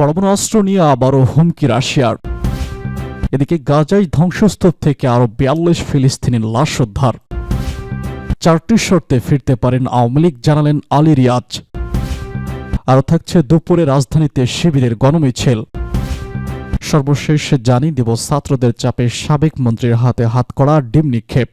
পরমাণু অস্ত্র নিয়ে আবারও হুমকি রাশিয়ার। এদিকে গাজায় ধ্বংসস্তূপ থেকে আরও ৪২ ফিলিস্তিনির লাশ উদ্ধার। ৪টি শর্তে ফিরতে পারেন আওয়ামী লীগ, জানালেন আলী রিয়াজ। আরও থাকছে দুপুরে রাজধানীতে শিবিরের গণমিছিল। সর্বশেষ জানিয়ে দেব ছাত্রদের চাপে সাবেক মন্ত্রীর হাতে হাতকড়া, ডিম নিক্ষেপ।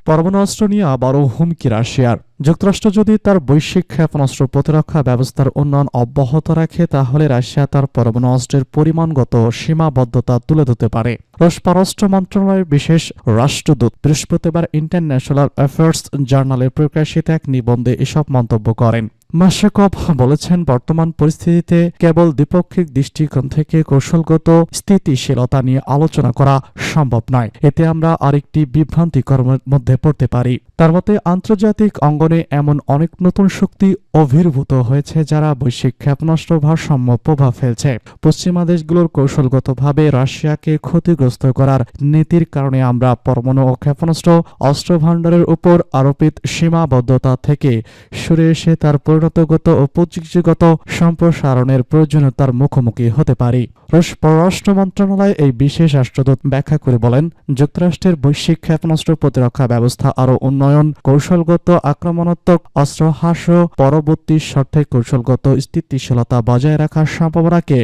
পরমাণু অস্ত্র নিয়ে আবারও হুমকি রাশিয়ার। যুক্তরাষ্ট্র যদি তার বৈশ্বিক ক্ষেপণাস্ত্র প্রতিরক্ষা ব্যবস্থার উন্নয়ন অব্যাহত রাখে, তাহলে রাশিয়া তার পরমাণু অস্ত্রের পরিমাণগত সীমাবদ্ধতা তুলে ধরতে পারে। রুশ পররাষ্ট্র মন্ত্রণালয়ের বিশেষ রাষ্ট্রদূত বৃহস্পতিবার ইন্টারন্যাশনাল অ্যাফেয়ার্স জার্নালে প্রকাশিত এক নিবন্ধে এসব মন্তব্য করেন। মাশাকভ বলেছেন, বর্তমান পরিস্থিতিতে কেবল দ্বিপাক্ষিক দৃষ্টিকোণ থেকে কৌশলগত স্থিতিশীলতা নিয়ে আলোচনা করা সম্ভব নয়। এতে আমরা আরেকটি বিভ্রান্তিকর মধ্যে পড়তে পারি। তার মতে, আন্তর্জাতিক অঙ্গনে এমন অনেক নতুন শক্তি আবির্ভূত হয়েছে যারা বৈশ্বিক ক্ষেপণাস্ত্র ভারসাম্য প্রভাব ফেলছে। পশ্চিমা দেশগুলোর কৌশলগতভাবে রাশিয়াকে ক্ষতিগ্রস্ত করার নীতির কারণে আমরা পরমাণু ও ক্ষেপণাস্ত্র অস্ত্র ভাণ্ডারের উপর আরোপিত সীমাবদ্ধতা থেকে সরে এসে তার পরিণতগত ও প্রযুক্তিগত সম্প্রসারণের প্রয়োজনীয়তার মুখোমুখি হতে পারি। রুশ পররাষ্ট্র মন্ত্রণালয় এই বিশেষ রাষ্ট্রদূত ব্যাখ্যা করে বলেন, যুক্তরাষ্ট্রের বৈশ্বিক ক্ষেপণাস্ত্র প্রতিরক্ষা ব্যবস্থা আরও উন্নয়ন, কৌশলগত আক্রমণাত্মক অস্ত্র হ্রাস, পরবর্তী শর্তে কৌশলগত স্থিতিশীলতা বজায় রাখার সম্ভাবনাকে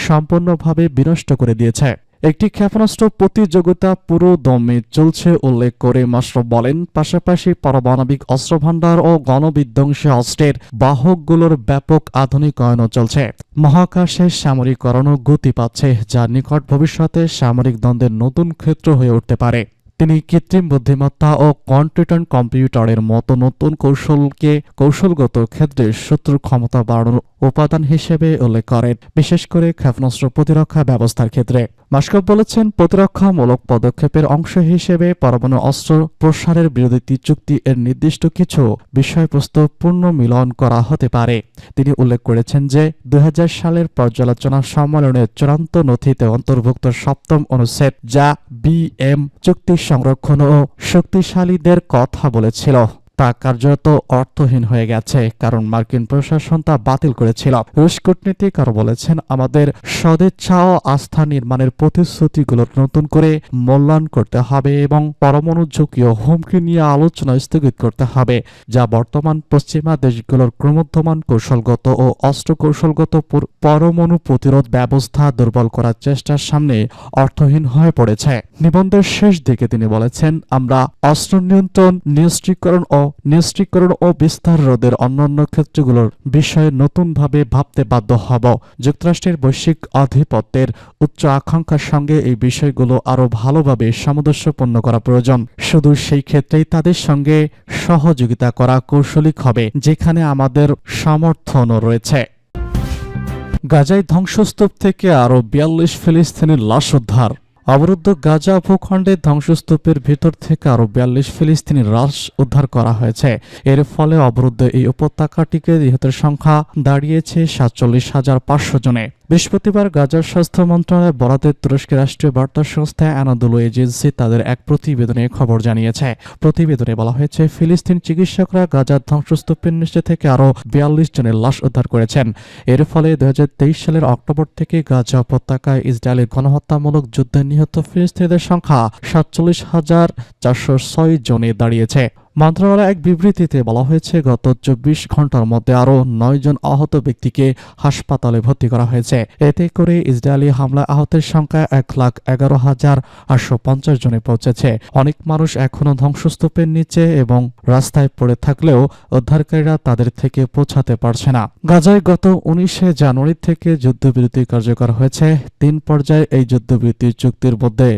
সম্পূর্ণভাবে বিনষ্ট করে দিয়েছে। একটি ক্ষেপণাস্ত্র প্রতিযোগিতা পুরো দমে চলছে উল্লেখ করে মাশরাফ বলেন, পাশাপাশি পারমাণবিক অস্ত্রভাণ্ডার ও গণবিধ্বংসী অস্ত্রের বাহকগুলোর ব্যাপক আধুনিকায়নও চলছে। মহাকাশে সামরিকরণও গতি পাচ্ছে, যা নিকট ভবিষ্যতে সামরিক দ্বন্দ্বের নতুন ক্ষেত্র হয়ে উঠতে পারে। তিনি কৃত্রিম বুদ্ধিমত্তা ও কোয়ান্টাম কম্পিউটারের মতো নতুন কৌশলকে কৌশলগত ক্ষেত্রে শত্রুর ক্ষমতা বাড়ানোর উপাদান হিসেবে উল্লেখ করেন, বিশেষ করে ক্ষেপণাস্ত্র প্রতিরক্ষা ব্যবস্থার ক্ষেত্রে। মাশরাফ বলেছেন, প্রতিরক্ষামূলক পদক্ষেপের অংশ হিসেবে পরমাণু অস্ত্র প্রসারের বিরোধী চুক্তি এর নির্দিষ্ট কিছু বিষয়বস্তু পুনর্মিলন করা হতে পারে। তিনি উল্লেখ করেছেন যে ২০০০ সালের পর্যালোচনা সম্মেলনের চূড়ান্ত নথিতে অন্তর্ভুক্ত সপ্তম অনুচ্ছেদ, যা বিএম চুক্তি সংরক্ষণ ও শক্তিশালীদের কথা বলেছিল, তা কার্যত অর্থহীন হয়ে গেছে, কারণ মার্কিন প্রশাসন তা বাতিল করেছিল। রুশ কূটনীতিক আরও বলেছেন, আমাদের সদিচ্ছা ও আস্থা নির্মাণের প্রতিশ্রুতিগুলোর নতুন করে মূল্যায়ন করতে হবে এবং পরমাণু ঝুঁকি ও হুমকি নিয়ে আলোচনা স্থগিত করতে হবে, যা বর্তমান পশ্চিমা দেশগুলোর ক্রমোদ্যমান কৌশলগত ও অস্ত্র কৌশলগত পরমাণু প্রতিরোধ ব্যবস্থা দুর্বল করার চেষ্টার সামনে অর্থহীন হয়ে পড়েছে। নিবন্ধের শেষ দিকে তিনি বলেছেন, আমরা অস্ত্র নিয়ন্ত্রণ, নিষ্ক্রিয়করণ ও বিস্তার রোধের অন্যান্য ক্ষেত্রগুলোর বিষয়ে নতুনভাবে ভাবতে বাধ্য হব। যুক্তরাষ্ট্রের বৈশ্বিক আধিপত্যের উচ্চ আকাঙ্ক্ষার সঙ্গে এই বিষয়গুলো আরও ভালোভাবে সামঞ্জস্যপূর্ণ করা প্রয়োজন। শুধু সেই ক্ষেত্রেই তাদের সঙ্গে সহযোগিতা করা কৌশলিক হবে যেখানে আমাদের সমর্থনও রয়েছে। গাজায় ধ্বংসস্তূপ থেকে আরও ৪২ ফিলিস্তিনির লাশ উদ্ধার। অবরুদ্ধ গাজা ভূখণ্ডে ধ্বংসস্তূপের ভিতর থেকে আরও ৪২ ফিলিস্তিনি লাশ উদ্ধার করা হয়েছে। এর ফলে অবরুদ্ধ এই উপত্যকাটিকে নিহতের সংখ্যা দাঁড়িয়েছে ৪৭,৫০০ জনে। বৃহস্পতিবার গাজার স্বাস্থ্য মন্ত্রণালয় বরাতে তুরস্কের রাষ্ট্রীয় বার্তা সংস্থা অ্যানাদোলু এজেন্সি তাদের এক প্রতিবেদনে খবর জানিয়েছে। প্রতিবেদনে বলা হয়েছে, ফিলিস্তিন চিকিৎসকরা গাজার ধ্বংসস্তূপের নিচে থেকে আরও ৪২ জনের লাশ উদ্ধার করেছেন। এর ফলে ২০২৩ সালের অক্টোবর থেকে গাজা উপত্যকায় ইসরায়েলের গণহত্যামূলক যুদ্ধে নিহত ফিলিস্তিনিদের সংখ্যা ৪৭,৪০৬ জনে দাঁড়িয়েছে। মন্ত্রণালয়ের এক বিবৃতিতে বলা হয়েছে, গত ২৪ ঘন্টার মধ্যে আরও ৯ জন আহত ব্যক্তিকে হাসপাতালে ভর্তি করা হয়েছে। এতে করে ইসরায়েলি হামলায় আহতের সংখ্যা ১,১১,৮৫০ জনে পৌঁছেছে। অনেক মানুষ এখনও ধ্বংসস্তূপের নিচে এবং রাস্তায় পড়ে থাকলেও উদ্ধারকারীরা তাদের থেকে পৌঁছাতে পারছে না। গাজায় গত ১৯শে জানুয়ারি থেকে যুদ্ধবিরতি কার্যকর হয়েছে। ৩ পর্যায়ে এই যুদ্ধবিরতি চুক্তির মধ্যে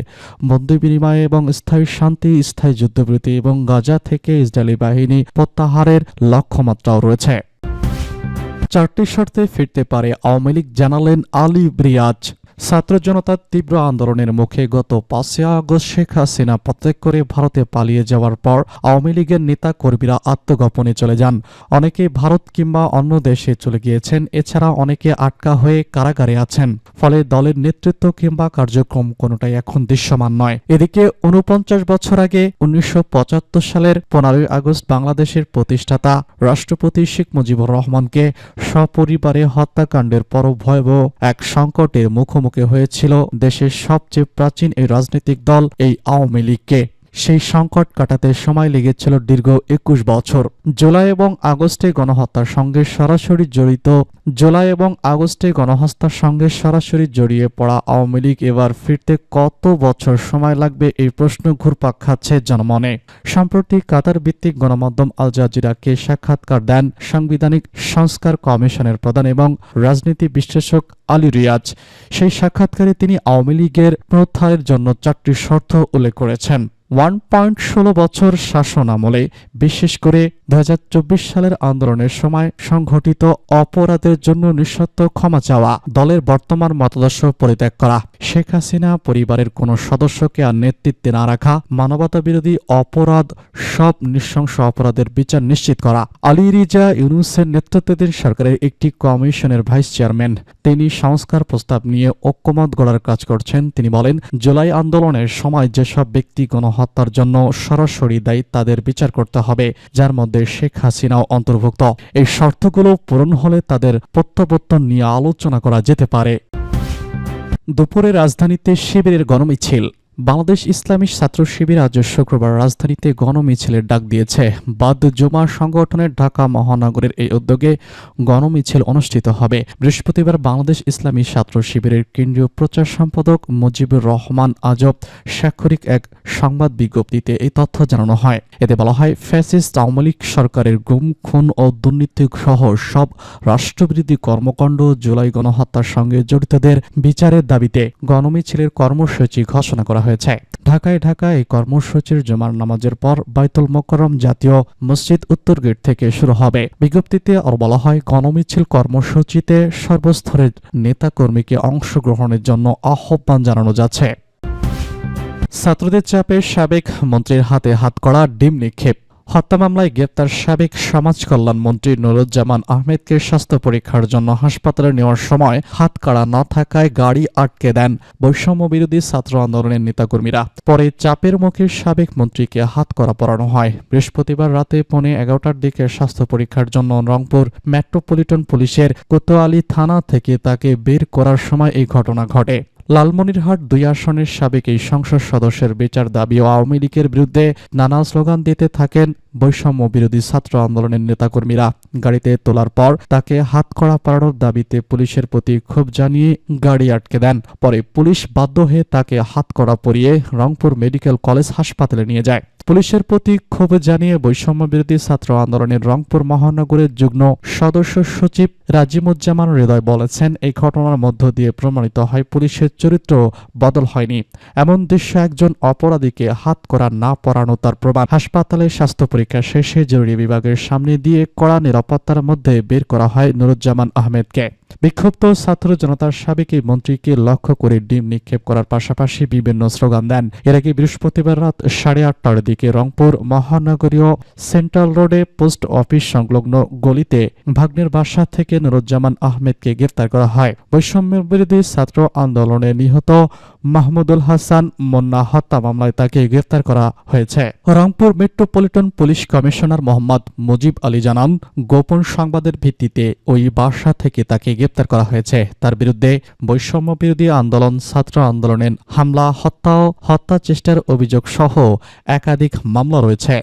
বন্দী বিনিময় এবং স্থায়ী শান্তি, স্থায়ী যুদ্ধবিরতি এবং গাজা থেকে ইসরায়েলি বাহিনী প্রত্যাহারের লক্ষ্যমাত্রাও রয়েছে। 4টি শর্তে ফিরতে পারে আওয়ামী লীগ, জানালেন আলী রিয়াজ। ছাত্র জনতার তীব্র আন্দোলনের মুখে গত 5 আগস্ট শেখ হাসিনা প্রত্যেক করে ভারতে পালিয়ে যাওয়ার পর আওয়ামী লীগের নেতা কর্মীরা আত্মগোপনে চলে যান। অনেকে ভারত কিংবা অন্য দেশে চলে গিয়েছেন, এছাড়া অনেকে আটকা হয়ে কারাগারে আছেন। ফলে দলের নেতৃত্ব কিংবা কার্যক্রম কোনোটাই এখন দৃশ্যমান নয়। এদিকে 49 বছর আগে 1975 সালের 15 আগস্ট বাংলাদেশের প্রতিষ্ঠাতা রাষ্ট্রপতি শেখ মুজিবুর রহমানকে সপরিবারে হত্যাকাণ্ডের পর ভয়াবহ এক সংকটের মুখোমুখি হয়েছিল দেশের সবচেয়ে প্রাচীন এই রাজনৈতিক দল এই আওয়ামী লীগকে। সেই সংকট কাটাতে সময় লেগেছিল দীর্ঘ 21 বছর। জুলাই এবং আগস্টে গণহত্যার সঙ্গে জড়িয়ে পড়া আওয়ামী লীগ এবার ফিরতে কত বছর সময় লাগবে, এই প্রশ্ন ঘুরপাক খাচ্ছে জনমনে। সম্প্রতি কাতার ভিত্তিক গণমাধ্যম আল জাজিরাকে সাক্ষাৎকার দেন সাংবিধানিক সংস্কার কমিশনের প্রধান এবং রাজনীতি বিশ্লেষক আলী রিয়াজ। সেই সাক্ষাৎকারে তিনি আওয়ামী লীগের পুনরুদ্ধারের জন্য 4টি শর্ত উল্লেখ করেছেন। 1.16 বছর শাসন আমলে বিশেষ করে 2024 সালের আন্দোলনের সময় সংঘটিত অপরাধের জন্য নিঃশর্ত ক্ষমা চাওয়া, দলের বর্তমান মতাদর্শ পরিত্যাগ করা, শেখ হাসিনা পরিবারের কোনো সদস্যকে আর নেতৃত্বে না রাখা, মানবতাবিরোধী অপরাধ, সব নৃশংস অপরাধের বিচার নিশ্চিত করা। আলী রিজা ইউনূসের নেতৃত্বাধীন সরকারের একটি কমিশনের ভাইস চেয়ারম্যান। তিনি সংস্কার প্রস্তাব নিয়ে ঐক্যমত গড়ার কাজ করছেন। তিনি বলেন, জুলাই আন্দোলনের সময় যেসব ব্যক্তি গণহত্যার জন্য সরাসরি দায়ী তাদের বিচার করতে হবে, যার মধ্যে শেখ হাসিনাও অন্তর্ভুক্ত। এই শর্তগুলো পূরণ হলে তাদের প্রত্যাবর্তন নিয়ে আলোচনা করা যেতে পারে। দুপুরে রাজধানীতে শিবিরের গণমিছিল। বাংলাদেশ ইসলামী ছাত্র শিবির আজ শুক্রবার রাজধানীতে গণমিছিলের ডাক দিয়েছে। বাদ জুমা সংগঠনের ঢাকা মহানগরের এই উদ্যোগে গণমিছিল অনুষ্ঠিত হবে। বৃহস্পতিবার বাংলাদেশ ইসলামী ছাত্র শিবিরের কেন্দ্রীয় প্রচার সম্পাদক মুজিবুর রহমান আজব স্বাক্ষরিক এক সংবাদ বিজ্ঞপ্তিতে এই তথ্য জানানো হয়। এতে বলা হয়, ফ্যাসিস্ট আওয়ামী লীগ সরকারের গুম, খুন ও দুর্নীতি সহ সব রাষ্ট্রবিরোধী কর্মকাণ্ড, জুলাই গণহত্যার সঙ্গে জড়িতদের বিচারের দাবিতে গণমিছিলের কর্মসূচি ঘোষণা করা হয়েছে। ঢাকায় এই কর্মসূচির জুমার নামাজের পর বাইতুল মোকাররম জাতীয় মসজিদ উত্তর গেট থেকে শুরু হবে। বিজ্ঞপ্তিতে আরো বলা হয়, গণমিছিল কর্মসূচিতে সর্বস্তরের নেতাকর্মীকে অংশগ্রহণের জন্য আহ্বান জানানো যাচ্ছে। ছাত্রদের চাপে সাবেক মন্ত্রীর হাতে হাতকড়া, ডিম নিক্ষেপ। হত্যা মামলায় গ্রেপ্তার সাবেক সমাজ কল্যাণ মন্ত্রী নুরুজ্জামান আহমেদকে স্বাস্থ্য পরীক্ষার জন্য হাসপাতালে নেওয়ার সময় হাতকড়া না থাকায় গাড়ি আটকে দেন বৈষম্য বিরোধী ছাত্র আন্দোলনের নেতাকর্মীরা। পরে চাপের মুখে সাবেক মন্ত্রীকে হাতকড়া পরানো হয়। বৃহস্পতিবার রাতে 11:15টার দিকে স্বাস্থ্য পরীক্ষার জন্য রংপুর মেট্রোপলিটন পুলিশের কোতোয়ালি থানা থেকে তাকে বের করার সময় এই ঘটনা ঘটে। লালমনিরহাট 2 আসনের সাবেক এই সংসদ সদস্যের বিচার দাবি ও আওয়ামী লীগের বিরুদ্ধে নানা স্লোগান দিতে থাকেন বৈষম্য বিরোধী ছাত্র আন্দোলনের নেতাকর্মীরা। গাড়িতে তোলার পর তাকে হাতকড়া পরানোর দাবিতে পুলিশের প্রতি ক্ষোভ জানিয়ে গাড়ি আটকে দেন। পরে পুলিশ বাধ্য হয়ে তাকে হাতকড়া পরিয়ে রংপুর মেডিকেল কলেজ হাসপাতালে নিয়ে যায়। পুলিশের প্রতি ক্ষোভ জানিয়ে বৈষম্য বিরোধী ছাত্র আন্দোলনের রংপুর মহানগরের যুগ্ম সদস্য সচিব রাজিমুজ্জামান হৃদয় বলেছেন, এই ঘটনার মধ্য দিয়ে প্রমাণিত হয় পুলিশের চরিত্র বদল হয়নি। এমন দৃশ্য একজন অপরাধীকে হাতকড়া না পরানো তার প্রমাণ। হাসপাতালে স্বাস্থ্য পরীক্ষা শেষে জরুরি বিভাগের সামনে দিয়ে কড়া নিরাপত্তার মধ্যে বের করা হয় নুরুজ্জামান আহমেদকে। বিক্ষুব্ধ ছাত্র জনতার সাবেক এই মন্ত্রীকে লক্ষ্য করে ডিম নিক্ষেপ করার পাশাপাশি বিভিন্ন স্লোগান দেন। এর আগে বৃহস্পতিবার রাত 8:30টার দিকে রংপুর মহানগরীয় সেন্ট্রাল রোডে পোস্ট অফিস সংলগ্ন গলিতে ভাগ্নের বাসা থেকে নুরুজ্জামান আহমেদকে গ্রেফতার করা হয়। বৈষম্য বিরোধী ছাত্র আন্দোলনে নিহত মাহমুদুল হাসান মুন্না হত্যা মামলায় তাকে গ্রেফতার করা হয়েছে। Rangpur metropolitan police commissioner Mohammad Mujib Ali জানান, গোপন সংবাদের ভিত্তিতে ওই বাসা থেকে তাকে গ্রেফতার করা হয়েছে। তার বিরুদ্ধে বৈষম্য বিরোধী আন্দোলন, ছাত্র আন্দোলনের হামলা, হত্যা চেষ্টার অভিযোগ সহ একাধিক মামলা রয়েছে।